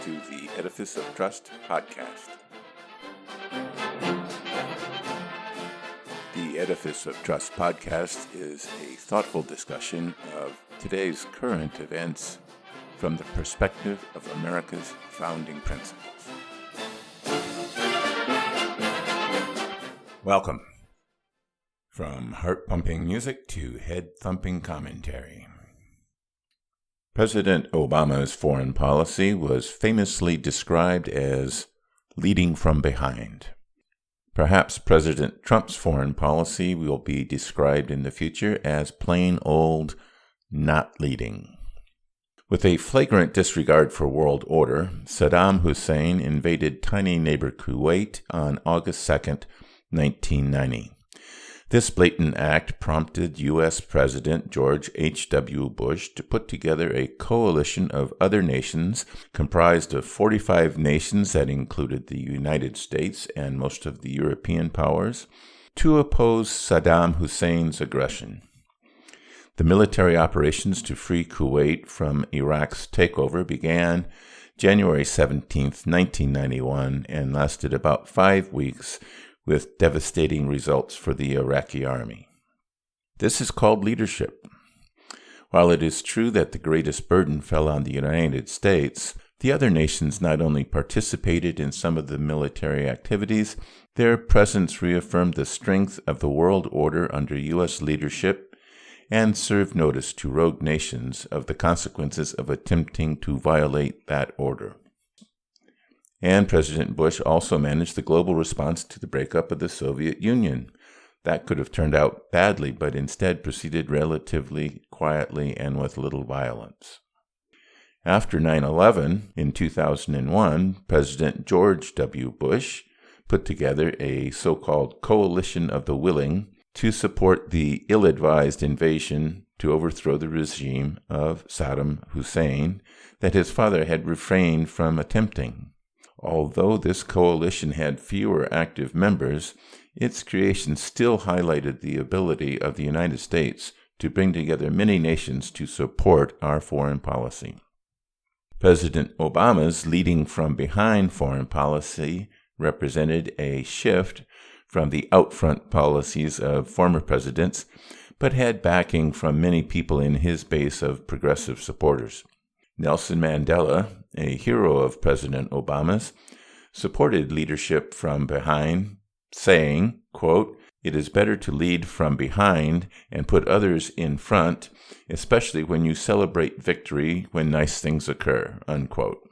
to the Edifice of Trust podcast. The Edifice of Trust podcast is a thoughtful discussion of today's current events from the perspective of America's founding principles. Welcome. From heart-pumping music to head-thumping commentary. President Obama's foreign policy was famously described as leading from behind. Perhaps President Trump's foreign policy will be described in the future as plain old not leading. With a flagrant disregard for world order, Saddam Hussein invaded tiny neighbor Kuwait on August 2nd, 1990. This blatant act prompted U.S. President George H.W. Bush to put together a coalition of other nations comprised of 45 nations that included the United States and most of the European powers to oppose Saddam Hussein's aggression. The military operations to free Kuwait from Iraq's takeover began January 17, 1991, and lasted about 5 weeks, with devastating results for the Iraqi army. This is called leadership. While it is true that the greatest burden fell on the United States, the other nations not only participated in some of the military activities, their presence reaffirmed the strength of the world order under U.S. leadership and served notice to rogue nations of the consequences of attempting to violate that order. And President Bush also managed the global response to the breakup of the Soviet Union. That could have turned out badly, but instead proceeded relatively quietly and with little violence. After 9/11, in 2001, President George W. Bush put together a so-called coalition of the willing to support the ill-advised invasion to overthrow the regime of Saddam Hussein that his father had refrained from attempting. Although this coalition had fewer active members, its creation still highlighted the ability of the United States to bring together many nations to support our foreign policy. President Obama's leading from behind foreign policy represented a shift from the out-front policies of former presidents, but had backing from many people in his base of progressive supporters. Nelson Mandela, a hero of President Obama's, supported leadership from behind, saying, quote, "It is better to lead from behind and put others in front, especially when you celebrate victory when nice things occur," unquote.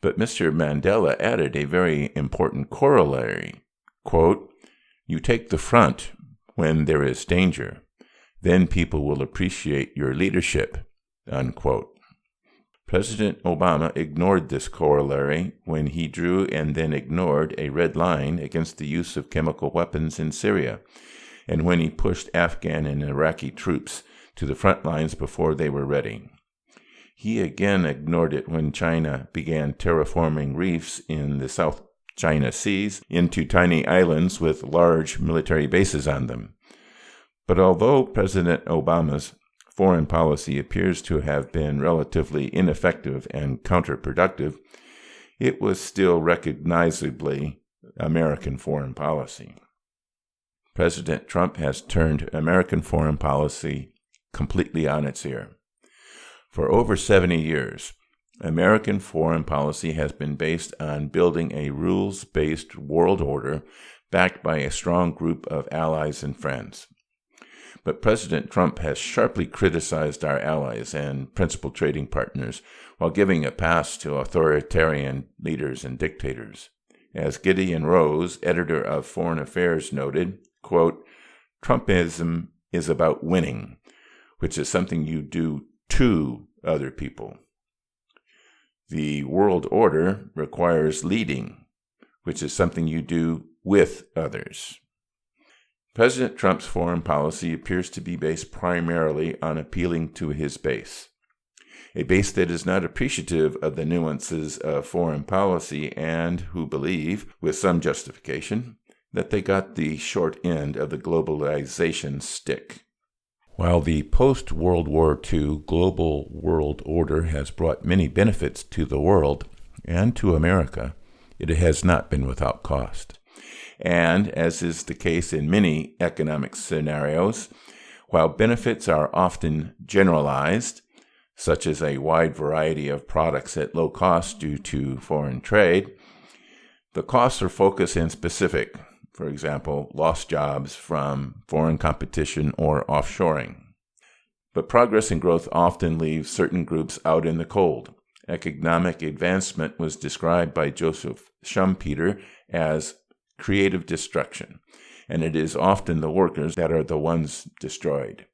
But Mr. Mandela added a very important corollary, quote, "You take the front when there is danger. Then people will appreciate your leadership," unquote. President Obama ignored this corollary when he drew and then ignored a red line against the use of chemical weapons in Syria, and when he pushed Afghan and Iraqi troops to the front lines before they were ready. He again ignored it when China began terraforming reefs in the South China Seas into tiny islands with large military bases on them. But although President Obama's foreign policy appears to have been relatively ineffective and counterproductive, it was still recognizably American foreign policy. President Trump has turned American foreign policy completely on its ear. For over 70 years, American foreign policy has been based on building a rules-based world order backed by a strong group of allies and friends. But President Trump has sharply criticized our allies and principal trading partners while giving a pass to authoritarian leaders and dictators. As Gideon Rose, editor of Foreign Affairs, noted, quote, "Trumpism is about winning, which is something you do to other people. The world order requires leading, which is something you do with others." President Trump's foreign policy appears to be based primarily on appealing to his base, a base that is not appreciative of the nuances of foreign policy and who believe, with some justification, that they got the short end of the globalization stick. While the post-World War II global world order has brought many benefits to the world and to America, it has not been without cost. And, as is the case in many economic scenarios, while benefits are often generalized, such as a wide variety of products at low cost due to foreign trade, the costs are focused and specific. For example, lost jobs from foreign competition or offshoring. But progress and growth often leave certain groups out in the cold. Economic advancement was described by Joseph Schumpeter as creative destruction, and it is often the workers that are the ones destroyed.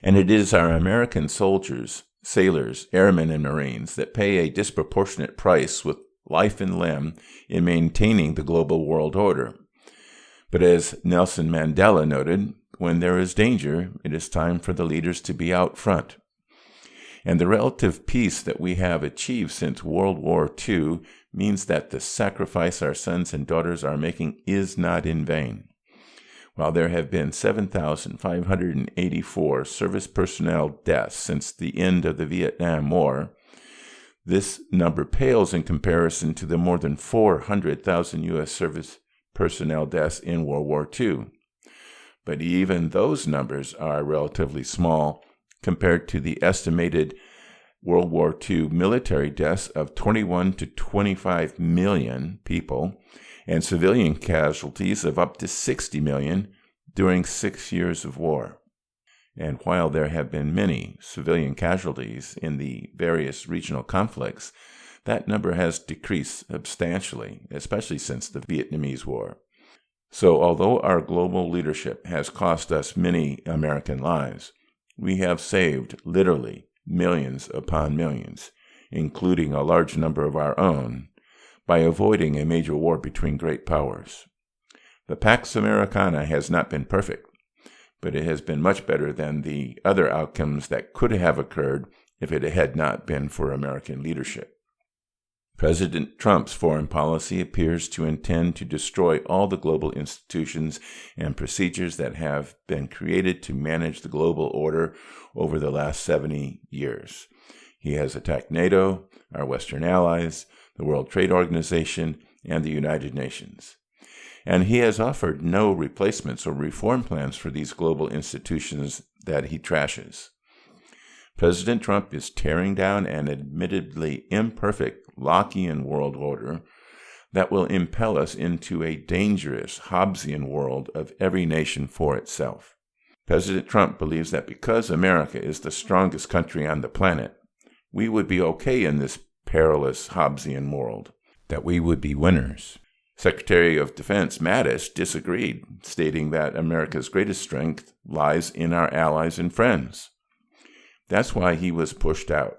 And it is our American soldiers, sailors, airmen, and Marines that pay a disproportionate price with life and limb in maintaining the global world order. But as Nelson Mandela noted, when there is danger, it is time for the leaders to be out front. And the relative peace that we have achieved since World War II means that the sacrifice our sons and daughters are making is not in vain. While there have been 7,584 service personnel deaths since the end of the Vietnam War, this number pales in comparison to the more than 400,000 U.S. service personnel deaths in World War II. But even those numbers are relatively small compared to the estimated World War II military deaths of 21 to 25 million people and civilian casualties of up to 60 million during 6 years of war. And while there have been many civilian casualties in the various regional conflicts, that number has decreased substantially, especially since the Vietnamese War. So although our global leadership has cost us many American lives, we have saved literally millions upon millions, including a large number of our own, by avoiding a major war between great powers. The Pax Americana has not been perfect, but it has been much better than the other outcomes that could have occurred if it had not been for American leadership. President Trump's foreign policy appears to intend to destroy all the global institutions and procedures that have been created to manage the global order over the last 70 years. He has attacked NATO, our Western allies, the World Trade Organization, and the United Nations. And he has offered no replacements or reform plans for these global institutions that he trashes. President Trump is tearing down an admittedly imperfect Lockean world order that will impel us into a dangerous Hobbesian world of every nation for itself. President Trump believes that because America is the strongest country on the planet, we would be okay in this perilous Hobbesian world, that we would be winners. Secretary of Defense Mattis disagreed, stating that America's greatest strength lies in our allies and friends. That's why he was pushed out.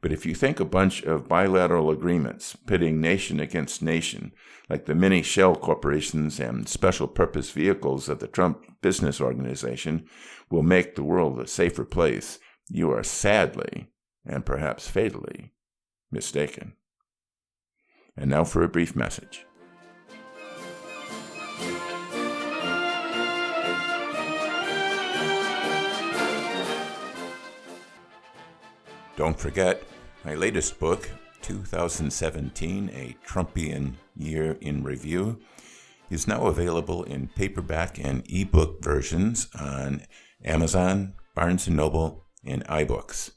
But if you think a bunch of bilateral agreements pitting nation against nation, like the many shell corporations and special purpose vehicles of the Trump business organization, will make the world a safer place, you are sadly, and perhaps fatally, mistaken. And now for a brief message. Don't forget, my latest book, 2017, A Trumpian Year in Review, is now available in paperback and ebook versions on Amazon, Barnes & Noble, and iBooks.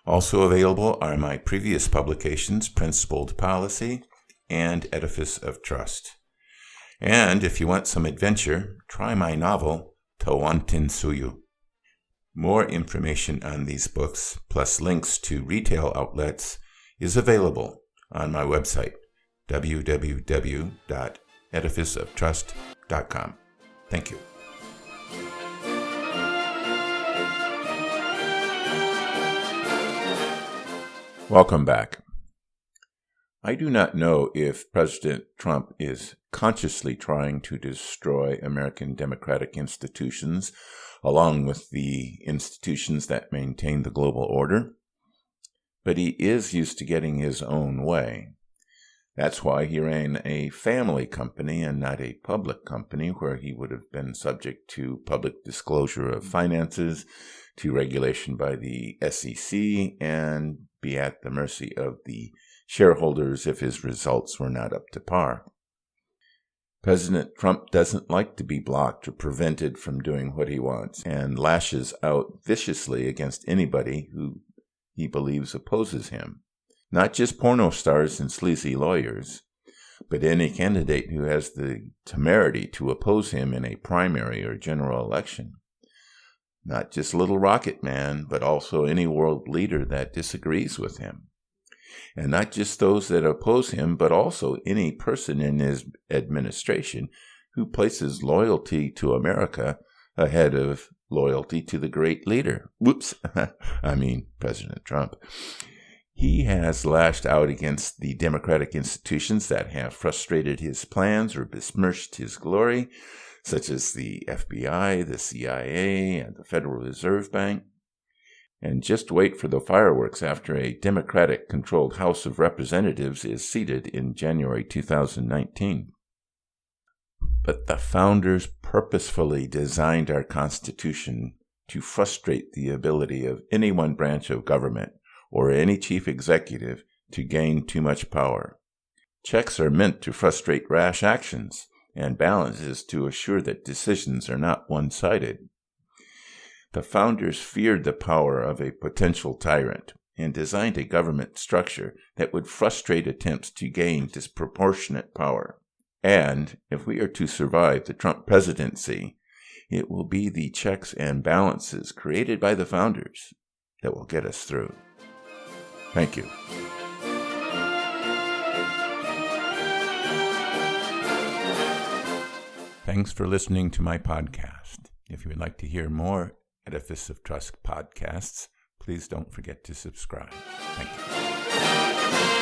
Also available are my previous publications, Principled Policy and Edifice of Trust. And if you want some adventure, try my novel, Tawantinsuyu. More information on these books, plus links to retail outlets, is available on my website, www.edificeoftrust.com. Thank you. Welcome back. I do not know if President Trump is consciously trying to destroy American democratic institutions along with the institutions that maintain the global order, but he is used to getting his own way. That's why he ran a family company and not a public company, where he would have been subject to public disclosure of finances, to regulation by the SEC, and be at the mercy of the shareholders if his results were not up to par. President Trump doesn't like to be blocked or prevented from doing what he wants, and lashes out viciously against anybody who he believes opposes him. Not just porno stars and sleazy lawyers, but any candidate who has the temerity to oppose him in a primary or general election. Not just Little Rocket Man, but also any world leader that disagrees with him. And not just those that oppose him, but also any person in his administration who places loyalty to America ahead of loyalty to the great leader. President Trump. He has lashed out against the democratic institutions that have frustrated his plans or besmirched his glory, such as the FBI, the CIA, and the Federal Reserve Bank. And just wait for the fireworks after a Democratic-controlled House of Representatives is seated in January 2019. But the founders purposefully designed our Constitution to frustrate the ability of any one branch of government or any chief executive to gain too much power. Checks are meant to frustrate rash actions, and balances to assure that decisions are not one-sided. The founders feared the power of a potential tyrant and designed a government structure that would frustrate attempts to gain disproportionate power. And if we are to survive the Trump presidency, it will be the checks and balances created by the founders that will get us through. Thank you. Thanks for listening to my podcast. If you would like to hear more Edifice of Trust podcasts, please don't forget to subscribe. Thank you.